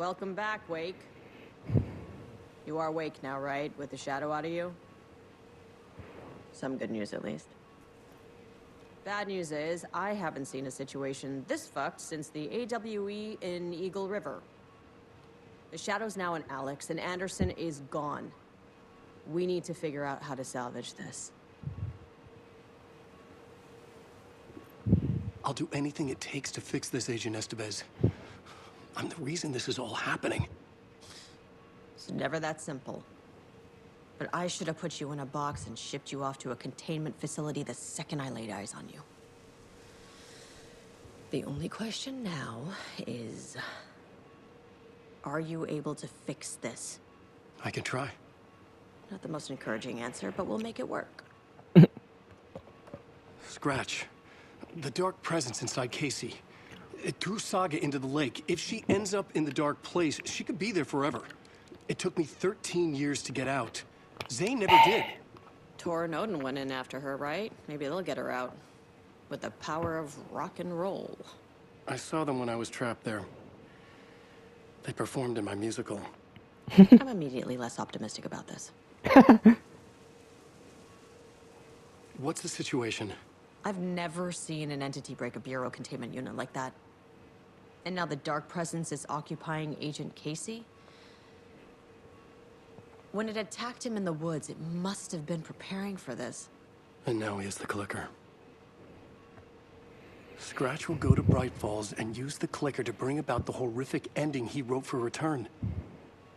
Welcome back, Wake. You are Wake now, right? With the shadow out of you? Some good news, at least. Bad news is, I haven't seen a situation this fucked since the AWE in Eagle River. The shadow's now in Alex, and Anderson is gone. We need to figure out how to salvage this. I'll do anything it takes to fix this, Agent Estevez. I'm the reason this is all happening. It's never that simple. But I should have put you in a box and shipped you off to a containment facility the second I laid eyes on you. The only question now is... are you able to fix this? I can try. Not the most encouraging answer, but we'll make it work. Scratch. The dark presence inside Casey. It threw Saga into the lake. If she ends up in the dark place, she could be there forever. It took me 13 years to get out. Zane never did. Tor and Odin went in after her, right? Maybe they'll get her out. With the power of rock and roll. I saw them when I was trapped there. They performed in my musical. I'm immediately less optimistic about this. What's the situation? I've never seen an entity break a Bureau containment unit like that. And now the Dark Presence is occupying Agent Casey? When it attacked him in the woods, it must have been preparing for this. And now he has the clicker. Scratch will go to Bright Falls and use the clicker to bring about the horrific ending he wrote for Return.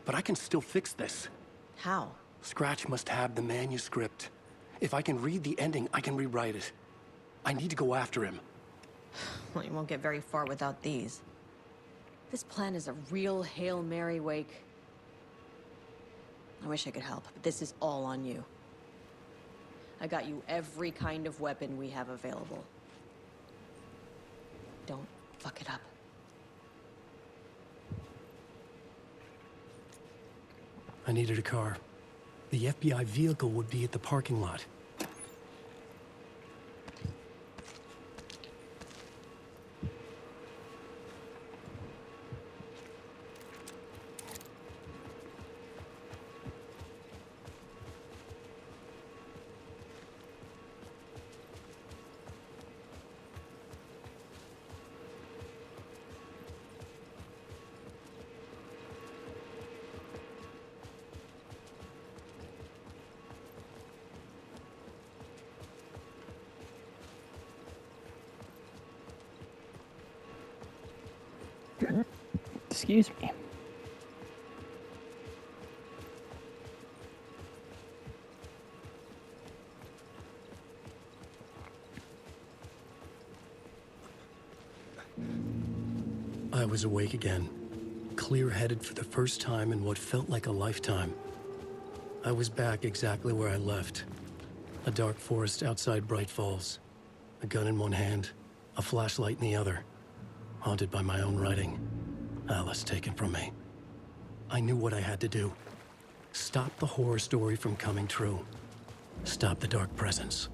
But I can still fix this. How? Scratch must have the manuscript. If I can read the ending, I can rewrite it. I need to go after him. Well, you won't get very far without these. This plan is a real Hail Mary, Wake. I wish I could help, but this is all on you. I got you every kind of weapon we have available. Don't fuck it up. I needed a car. The FBI vehicle would be at the parking lot. Excuse me. I was awake again, clear-headed for the first time in what felt like a lifetime. I was back exactly where I left. A dark forest outside Bright Falls. A gun in one hand, a flashlight in the other. Haunted by my own writing. Alice taken from me. I knew what I had to do. Stop the horror story from coming true. Stop the dark presence.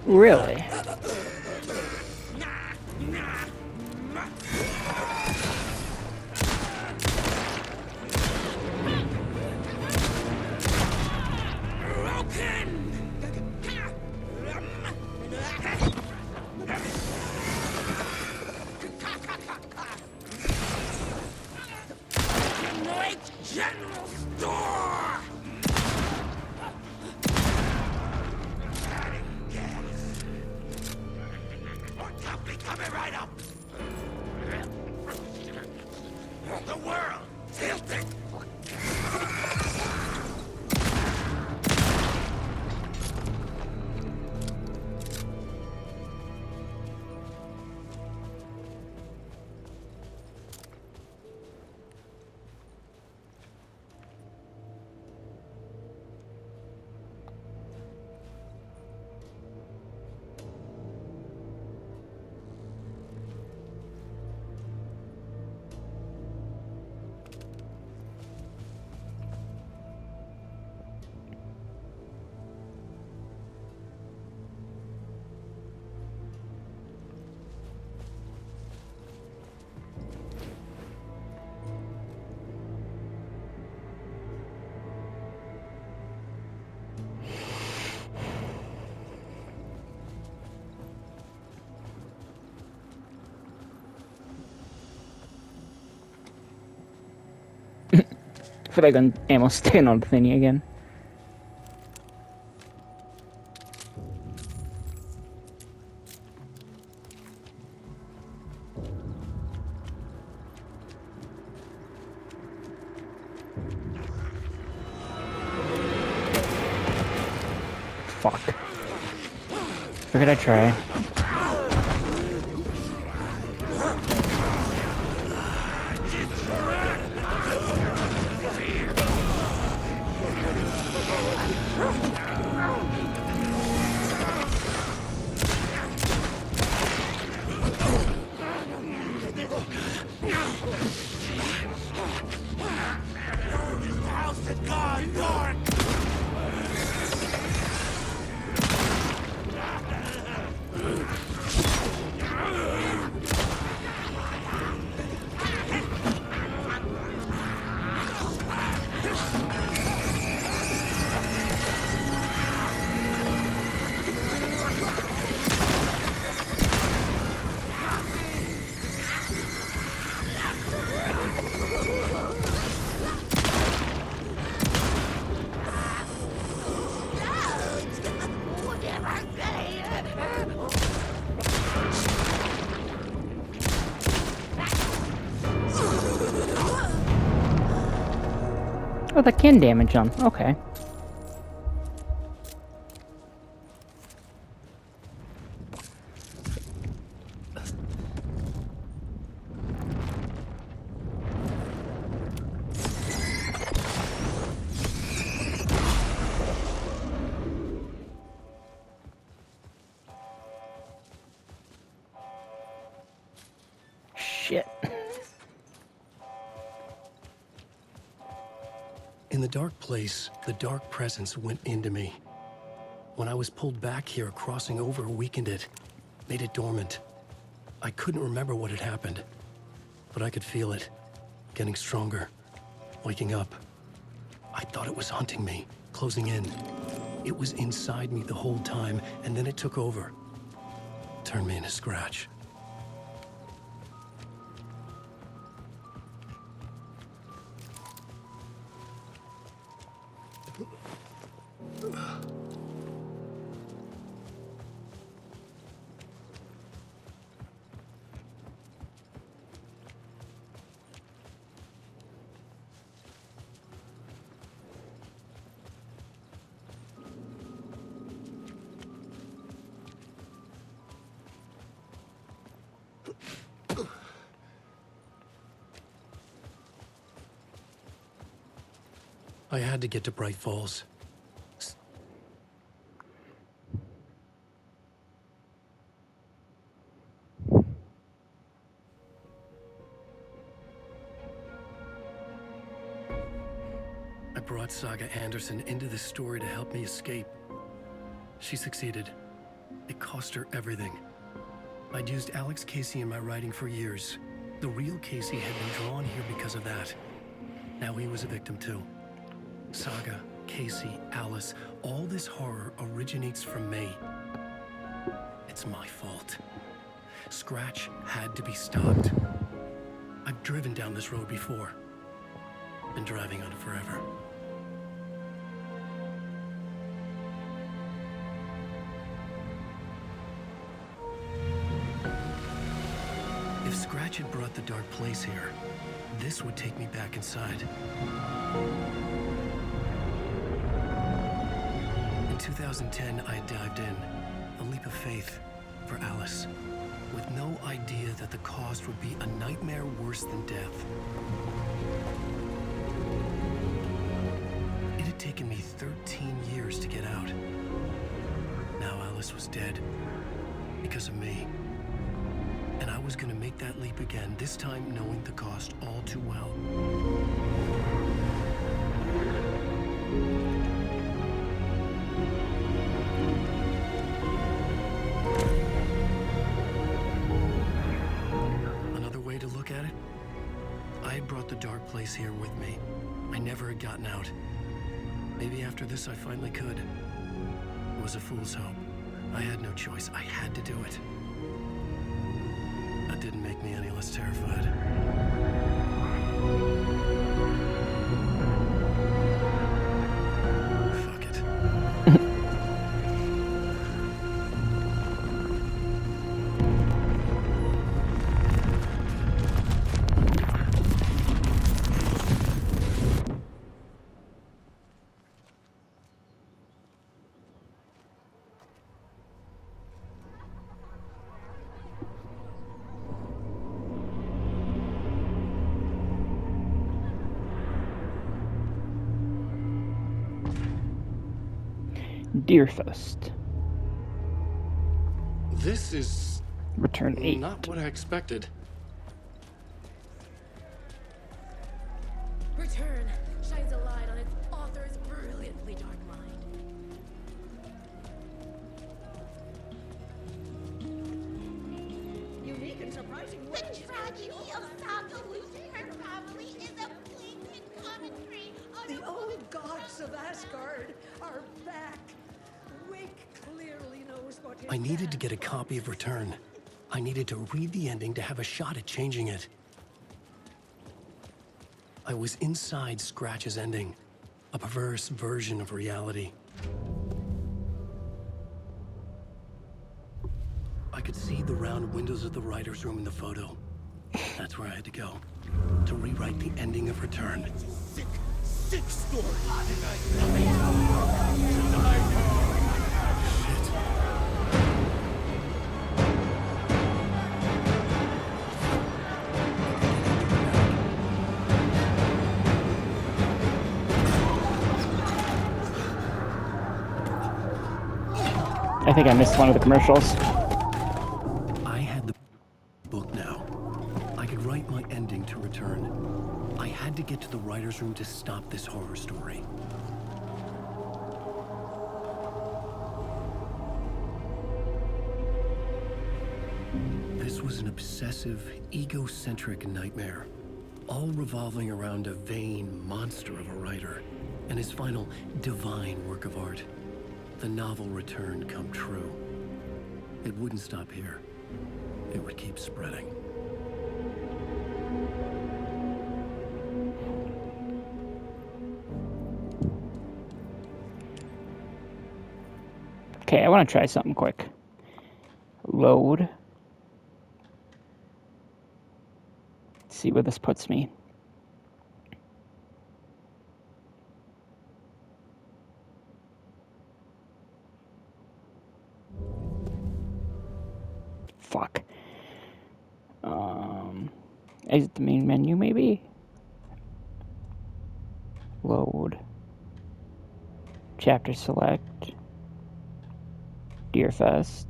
Really? General Store! More company coming right up! The world tilting! I feel like I'm almost sticking on the thingy again. Fuck. Figured I'd try. House of God, York! Oh, that can damage them. Okay. Shit. In the dark place, the dark presence went into me. When I was pulled back here, crossing over weakened it, made it dormant. I couldn't remember what had happened, but I could feel it, getting stronger, waking up. I thought it was hunting me, closing in. It was inside me the whole time, and then it took over. Turned me into Scratch. I had to get to Bright Falls. I brought Saga Anderson into this story to help me escape. She succeeded. It cost her everything. I'd used Alex Casey in my writing for years. The real Casey had been drawn here because of that. Now he was a victim too. Saga, Casey, Alice, all this horror originates from me. It's my fault. Scratch had to be stopped. I've driven down this road before. and driving on forever. If Scratch had brought the Dark Place here, this would take me back inside. In 2010, I had dived in, a leap of faith for Alice, with no idea that the cost would be a nightmare worse than death. It had taken me 13 years to get out. Now Alice was dead, because of me. And I was gonna make that leap again, this time knowing the cost all too well. Another way to look at it, I had brought the Dark Place here with me. I never had gotten out. Maybe after this I finally could. It was a fool's hope. I had no choice. I had to do it. That didn't make me any less terrified. Fuck it. Deerfest. This is Return 8. not what I expected. Return shines a light on its author's brilliantly dark mind. Unique and surprising The tragedy of Saga losing her family is a blatant commentary on The old gods of Asgard are back. Wake clearly knows what is I needed to bad. get a copy of Return. I needed to read the ending to have a shot at changing it. I was inside Scratch's ending, a perverse version of reality. I could see the round windows of the writer's room in the photo. That's where I had to go, to rewrite the ending of Return. Sick, sick story. I think I missed one of the commercials. I had the book now. I could write my ending to Return. I had to get to the writer's room to stop this horror story. This was an obsessive, egocentric nightmare, all revolving around a vain monster of a writer and his final divine work of art. The novel Return come true. It wouldn't stop here. It would keep spreading. Okay, I want to try something quick. Load. See where this puts me. Fuck. Exit the main menu, maybe? Load. Chapter select. Deerfest.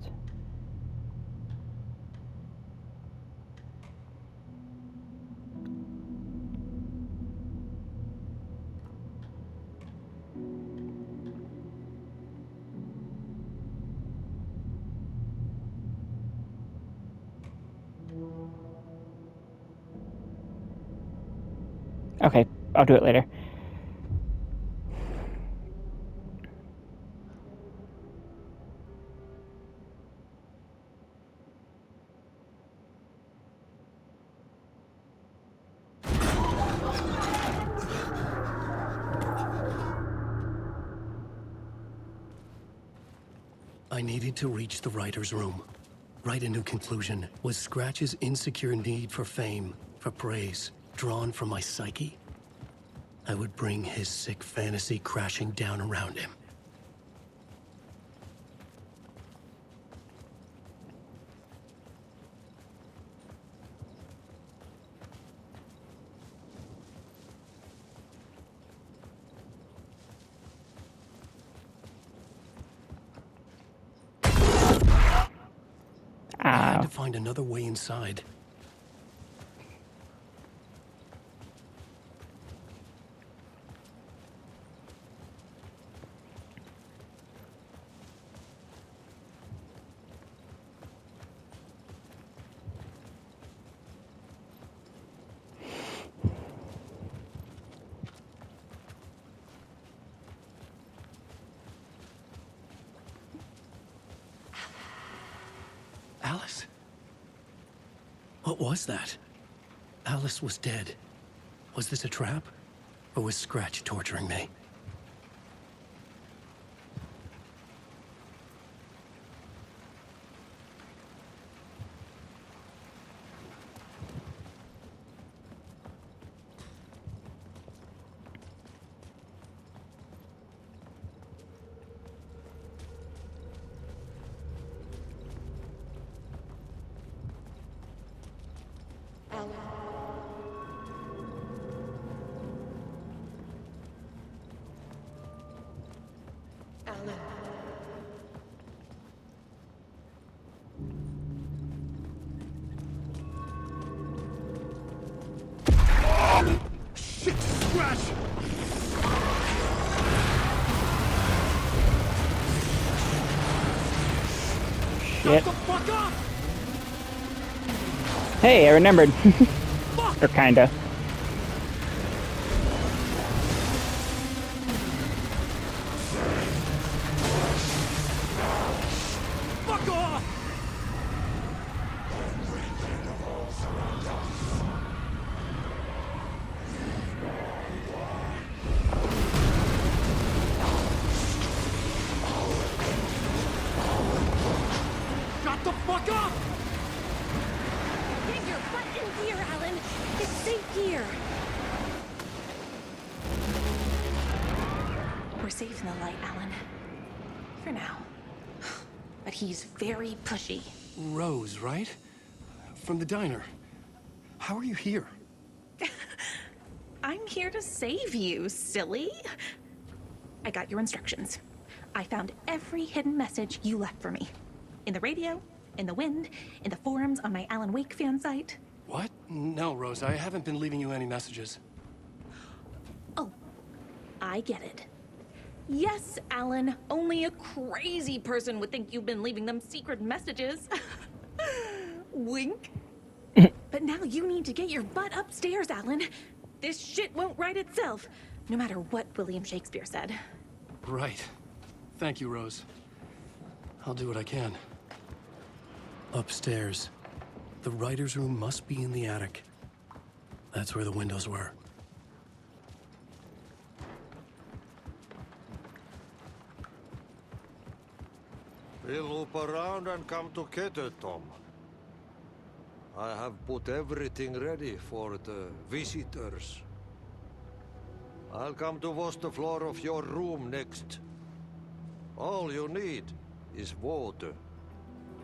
Okay, I'll do it later. I needed to reach the writer's room. Write a new conclusion. Was Scratch's insecure need for fame, for praise, drawn from my psyche? I would bring his sick fantasy crashing down around him. I had to find another way inside. Alice? What was that? Alice was dead. Was this a trap? Or was Scratch torturing me? Shit, Scratch! Shit. The fuck up! Hey, I remembered. Or kinda. Fuck off! Shut the fuck up! Get your butt in here, Alan. It's safe here. We're safe in the light, Alan. For now. But he's very pushy. Rose, right? From the diner. How are you here? I'm here to save you, silly. I got your instructions. I found every hidden message you left for me. In the radio, in the wind, in the forums on my Alan Wake fan site. What? No, Rose, I haven't been leaving you any messages. Oh, I get it. Yes, Alan, only a crazy person would think you've been leaving them secret messages. Wink. But now you need to get your butt upstairs, Alan. This shit won't right itself, no matter what William Shakespeare said. Right. Thank you, Rose. I'll do what I can. Upstairs. The writer's room must be in the attic. That's where the windows were. We'll loop around and come together, Tom. I have put everything ready for the visitors. I'll come to wash the floor of your room next. All you need is water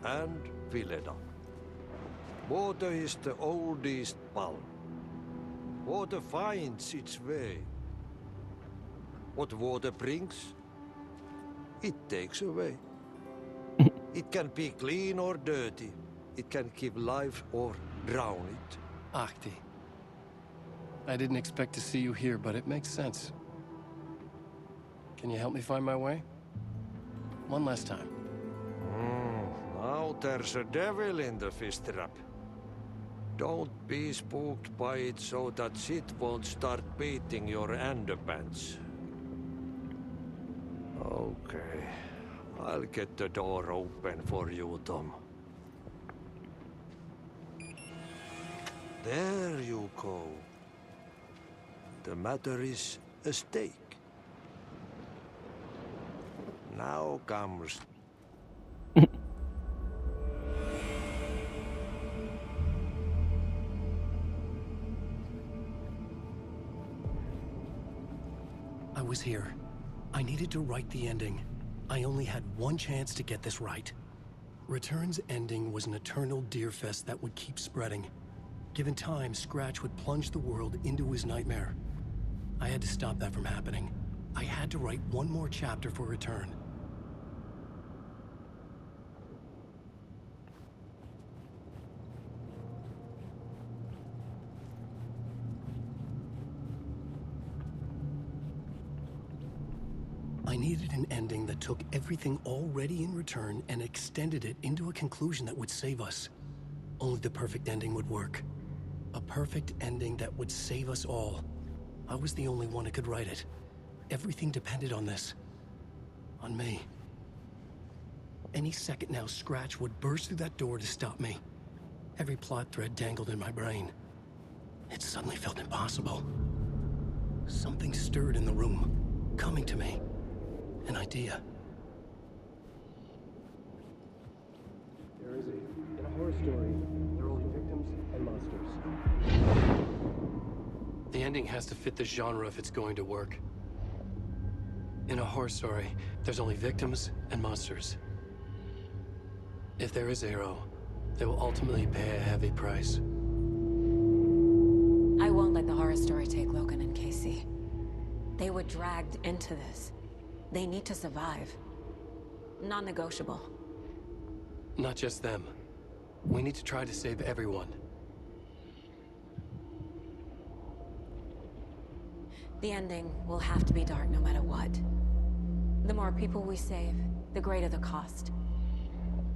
and Vileda. Water is the oldest pulp. Water finds its way. What water brings, it takes away. It can be clean or dirty. It can give life or drown it. Ahti. I didn't expect to see you here, but it makes sense. Can you help me find my way? One last time. Now there's a devil in the fish trap. Don't be spooked by it so that shit won't start beating your underpants. Okay. I'll get the door open for you, Tom. There you go. The matter is a stake. Now comes was here. I needed to write the ending. I only had one chance to get this right. Return's ending was an eternal Deerfest that would keep spreading. Given time, Scratch would plunge the world into his nightmare. I had to stop that from happening. I had to write one more chapter for Return. I needed an ending that took everything already in Return and extended it into a conclusion that would save us. Only the perfect ending would work. A perfect ending that would save us all. I was the only one who could write it. Everything depended on this. On me. Any second now, Scratch would burst through that door to stop me. Every plot thread dangled in my brain. It suddenly felt impossible. Something stirred in the room, coming to me. An idea. In a horror story, there are only victims and monsters. The ending has to fit the genre if it's going to work. In a horror story, there's only victims and monsters. If there is Arrow, they will ultimately pay a heavy price. I won't let the horror story take Logan and Casey. They were dragged into this. They need to survive. Non-negotiable. Not just them. We need to try to save everyone. The ending will have to be dark no matter what. The more people we save, the greater the cost.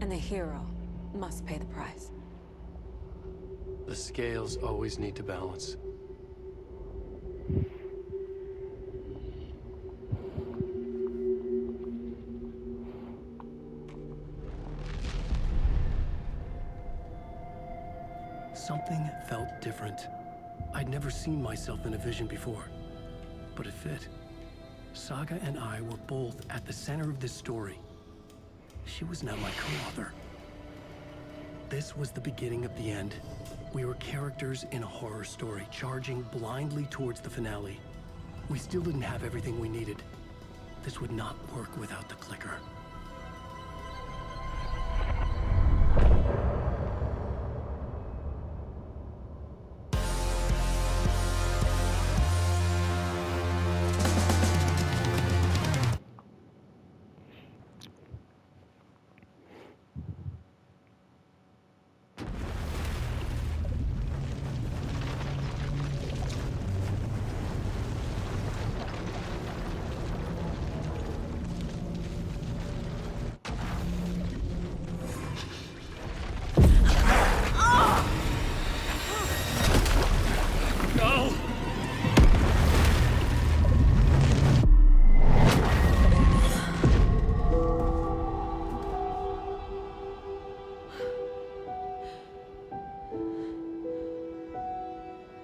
And the hero must pay the price. The scales always need to balance. Something felt different. I'd never seen myself in a vision before, but it fit. Saga and I were both at the center of this story. She was now my co-author. This was the beginning of the end. We were characters in a horror story, charging blindly towards the finale. We still didn't have everything we needed. This would not work without the clicker.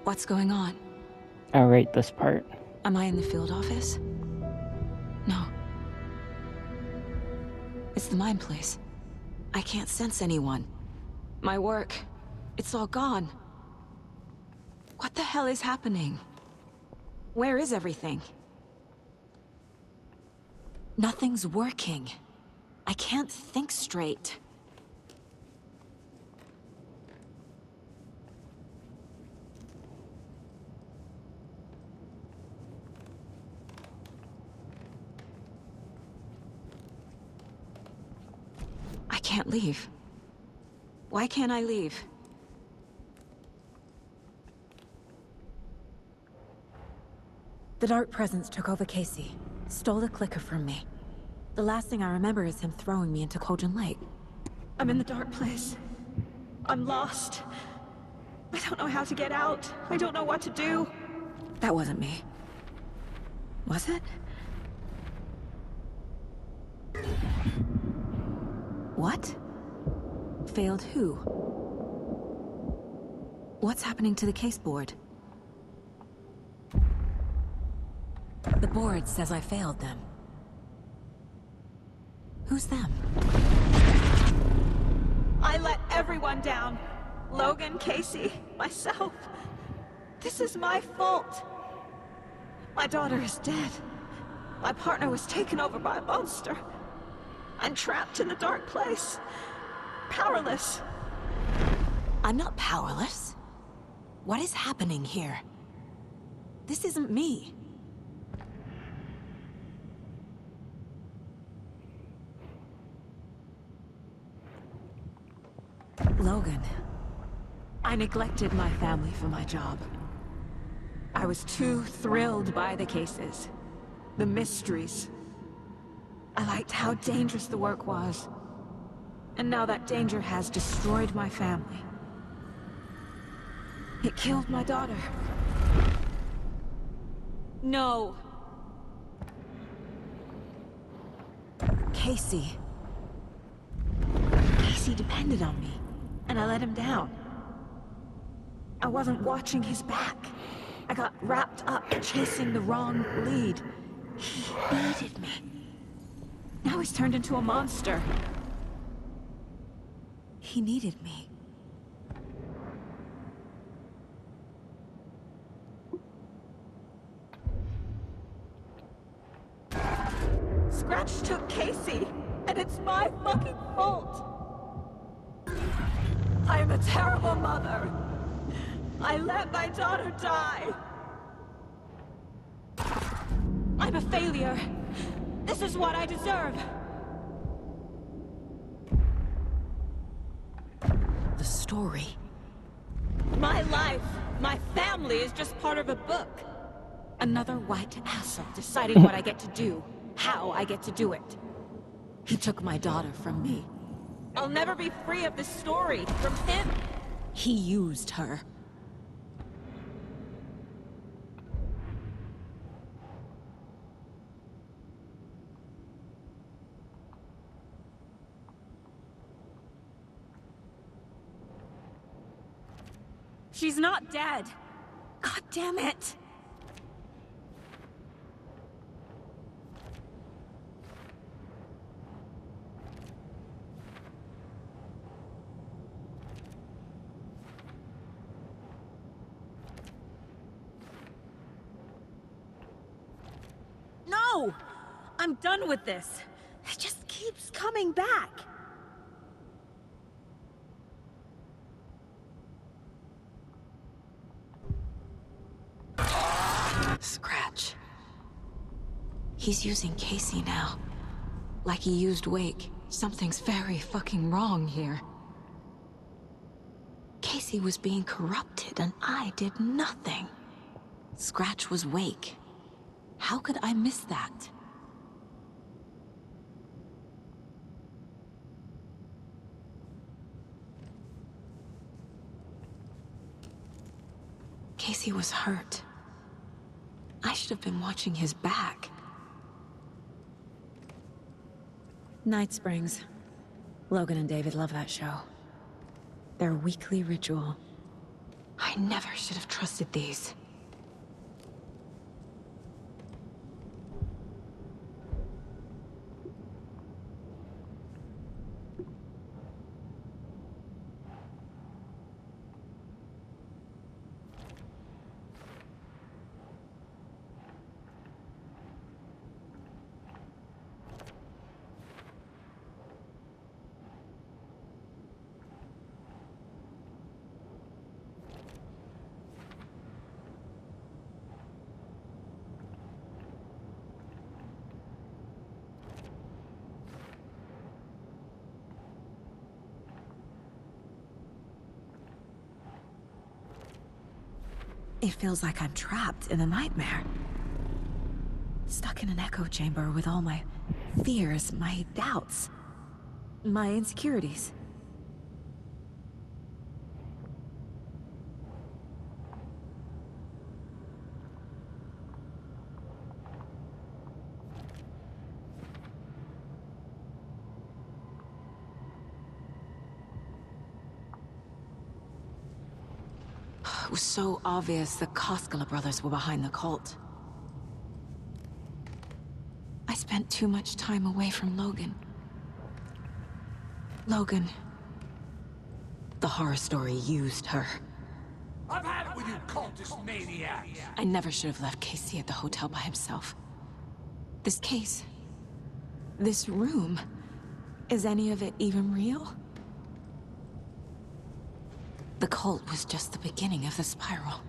What's going on? I'll rate this part. Am I in the field office? No. It's the mine place. I can't sense anyone. My work, it's all gone. What the hell is happening? Where is everything? Nothing's working. I can't think straight. I can't leave. Why can't I leave? The Dark Presence took over Casey, stole the clicker from me. The last thing I remember is him throwing me into Cauldron Lake. I'm in the dark place. I'm lost. I don't know how to get out. I don't know what to do. That wasn't me. Was it? What? Failed who? What's happening to the case board? The board says I failed them. Who's them? I let everyone down. Logan, Casey, myself. This is my fault. My daughter is dead. My partner was taken over by a monster. I'm trapped in a dark place. Powerless. I'm not powerless. What is happening here? This isn't me. Logan. I neglected my family for my job. I was too thrilled by the cases. The mysteries. I liked how dangerous the work was. And now that danger has destroyed my family. It killed my daughter. No. Casey. Casey depended on me, and I let him down. I wasn't watching his back. I got wrapped up chasing the wrong lead. He needed me. Now he's turned into a monster. He needed me. Scratch took Casey, and it's my fucking fault. I'm a terrible mother. I let my daughter die. I'm a failure. This is what I deserve. The story. My life, my family is just part of a book. Another white asshole deciding what I get to do, how I get to do it. He took my daughter from me. I'll never be free of this story from him. He used her. She's not dead. God damn it. No! I'm done with this. It just keeps coming back. Scratch. He's using Casey now. Like he used Wake. Something's very fucking wrong here. Casey was being corrupted and I did nothing. Scratch was Wake. How could I miss that? Casey was hurt. I should have been watching his back. Night Springs. Logan and David love that show. Their weekly ritual. I never should have trusted these. It feels like I'm trapped in a nightmare. Stuck in an echo chamber with all my fears, my doubts, my insecurities. It was so obvious the Koskela brothers were behind the cult. I spent too much time away from Logan. Logan. The horror story used her. I've had it with you cultist maniacs! I never should have left Casey at the hotel by himself. This case. This room. Is any of it even real? The cult was just the beginning of the spiral.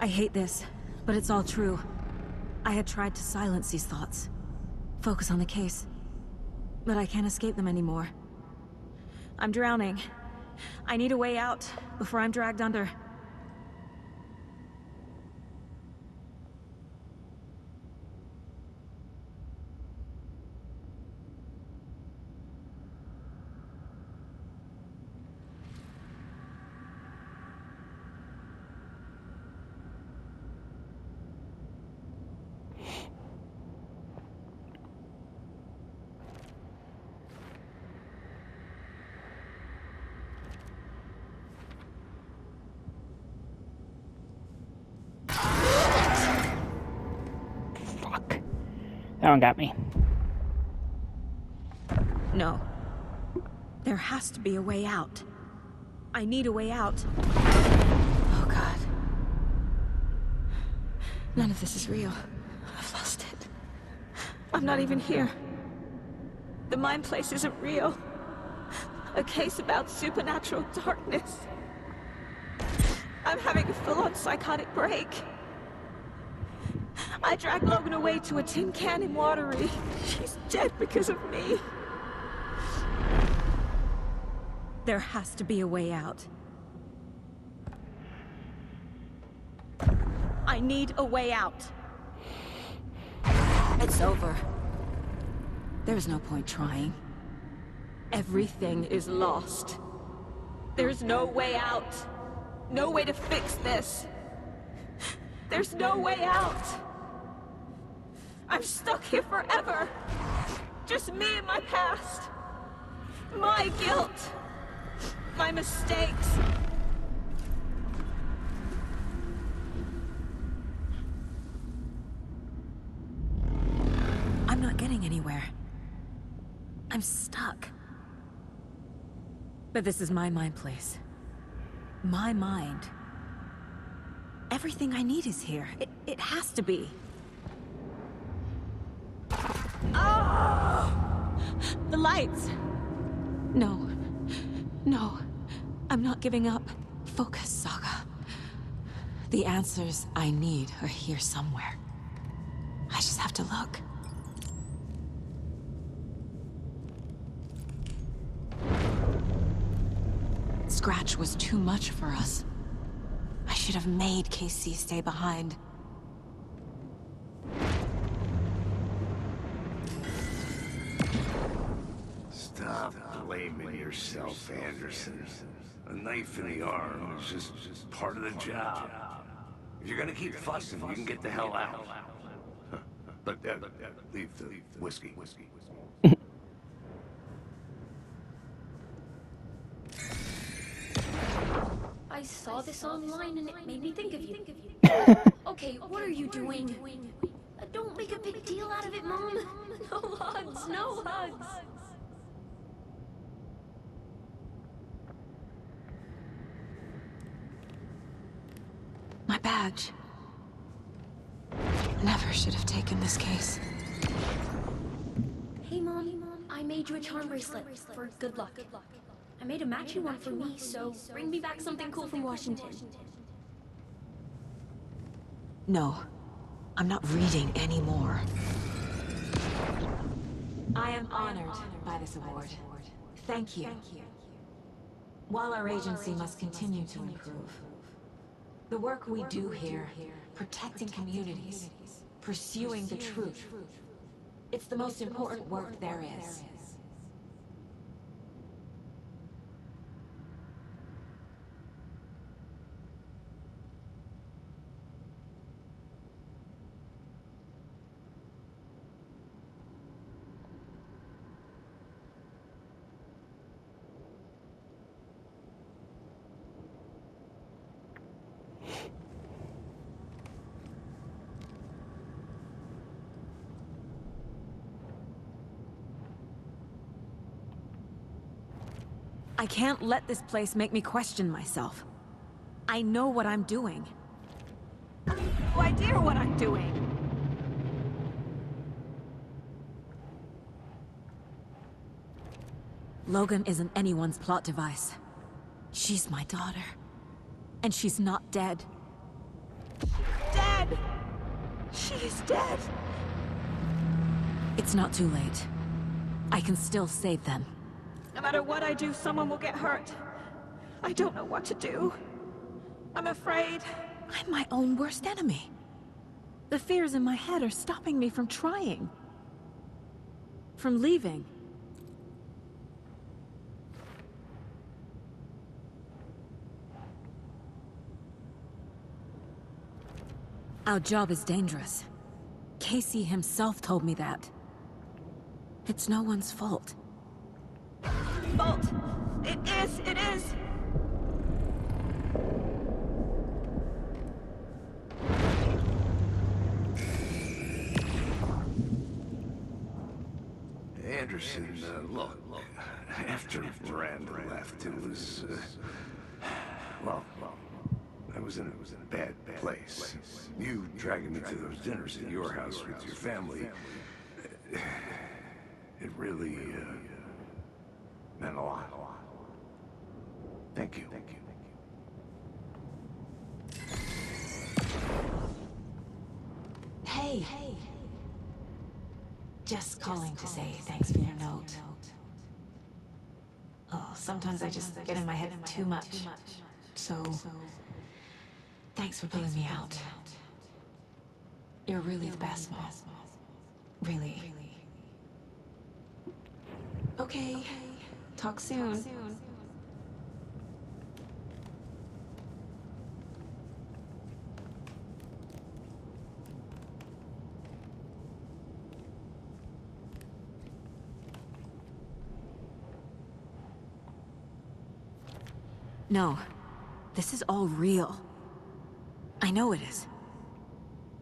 I hate this, but it's all true. I had tried to silence these thoughts. Focus on the case. But I can't escape them anymore. I'm drowning. I need a way out before I'm dragged under. That one got me. No. There has to be a way out. I need a way out. Oh, God. None of this is real. I've lost it. I'm not even here. The mind place isn't real. A case about supernatural darkness. I'm having a full-on psychotic break. I dragged Logan away to a tin can in Watery. She's dead because of me. There has to be a way out. I need a way out. It's over. There's no point trying. Everything is lost. There's no way out. No way to fix this. There's no way out. I'm stuck here forever. Just me and my past. My guilt. My mistakes. I'm not getting anywhere. I'm stuck. But this is my mind place. My mind. Everything I need is here. It has to be. Oh! The lights! No. No. I'm not giving up. Focus, Saga. The answers I need are here somewhere. I just have to look. Scratch was too much for us. I should have made KC stay behind. Stop blaming yourself, Anderson. A knife in the arm is just part of the job. If you're gonna keep fussing, you can get the hell out. But leave the whiskey. I saw this online and it made me think of you. Okay, what are you doing? Don't make a big deal out of it, Mom. No hugs, no hugs. My badge. Never should have taken this case. Hey, Mom. I made you a charm bracelet for good luck. I made a matching one for me, so bring me back something cool from Washington. No. I'm not reading anymore. I am honored by this award. Thank you. While our agency must continue to improve, the work we do here, protecting communities, pursuing the truth, it's the most important work there is. I can't let this place make me question myself. I know what I'm doing. I have no idea what I'm doing. Logan isn't anyone's plot device. She's my daughter. And she's not dead. Dead! She's dead! It's not too late. I can still save them. No matter what I do, someone will get hurt. I don't know what to do. I'm afraid. I'm my own worst enemy. The fears in my head are stopping me from trying. From leaving. Our job is dangerous. Casey himself told me that. It's no one's fault. Fault! It is! It is! Anderson, look, after Miranda left, it was, well, I was in a bad place. You dragging me to those dinners at your house with your family, it really, meant a lot. Thank you. Hey. Just calling to say thanks for your note. Oh, sometimes I just get in my head too much. So, thanks for pulling me out. You're really the best, Mom. Really. Okay. Talk soon. No. This is all real. I know it is.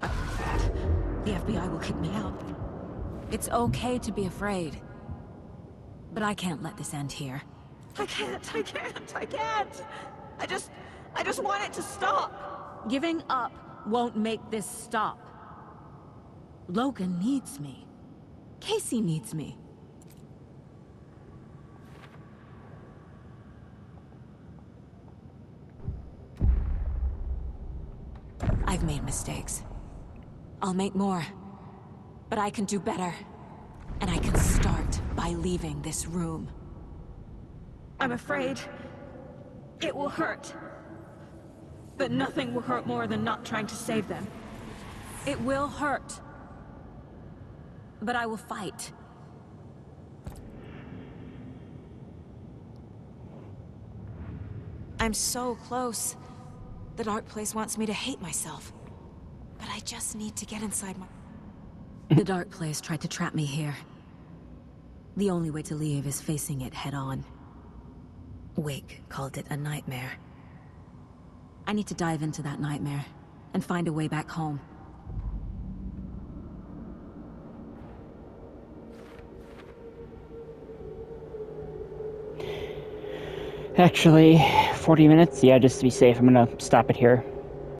The FBI will kick me out. It's okay to be afraid. But I can't let this end here. I can't. I just want it to stop. Giving up won't make this stop. Logan needs me. Casey needs me. I've made mistakes. I'll make more. But I can do better. And I can start by leaving this room. I'm afraid it will hurt. But nothing will hurt more than not trying to save them. It will hurt. But I will fight. I'm so close. The dark place wants me to hate myself. But I just need to get inside my... The dark place tried to trap me here. The only way to leave is facing it head-on. Wake called it a nightmare. I need to dive into that nightmare and find a way back home. Actually, 40 minutes? Yeah, just to be safe, I'm gonna stop it here.